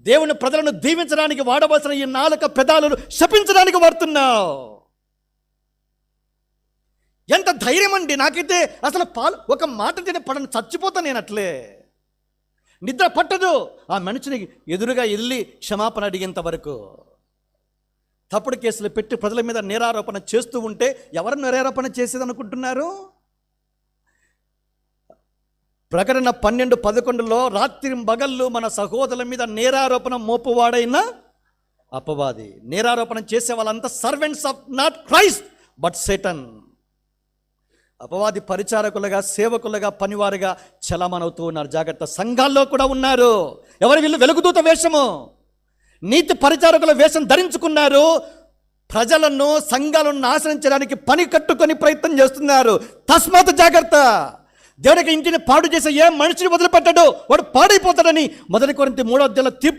దేవుని ప్రజలను దీవించడానికి వాడవలసిన ఈ నాలుక పెదాలను శపించడానికి వాడుతున్నావు. ఎంత ధైర్యం అండి! నాకైతే అసలు ఒక మాట తిని పడని చచ్చిపోతా నేను అట్లే. నిద్ర పట్టదు ఆ మనిషిని ఎదురుగా వెళ్ళి క్షమాపణ అడిగేంత వరకు. తప్పుడు కేసులు పెట్టి ప్రజల మీద నేరారోపణ చేస్తూ ఉంటే ఎవరు నేరారోపణ చేసేది అనుకుంటున్నారు? ప్రకటన 12:11 రాత్రి పగళ్ళు మన సహోదరుల మీద నేరారోపణ మోపువాడైన అపవాది. నేరారోపణ చేసే వాళ్ళంతా servants of not Christ but Satan. అపవాది పరిచారకులుగా, సేవకులుగా, పనివారుగా చలమనవుతూ ఉన్నారు. జాగ్రత్త. సంఘాల్లో కూడా ఉన్నారు. ఎవరు వీళ్ళు? వెలుగుదూత వేషము, నీతి పరిచారకుల వేషం ధరించుకున్నారు. ప్రజలను, సంఘాలను నాశనం చేయడానికి పని కట్టుకొని ప్రయత్నం చేస్తున్నారు. తస్మాత్ జాగ్రత్త. దేవునికి ఇంటిని పాడు చేసే ఏ మనిషిని వదిలిపెట్టాడు, వాడు పాడైపోతాడని 1 కొరింథీ 3వ అధ్యాయంలో తీర్పు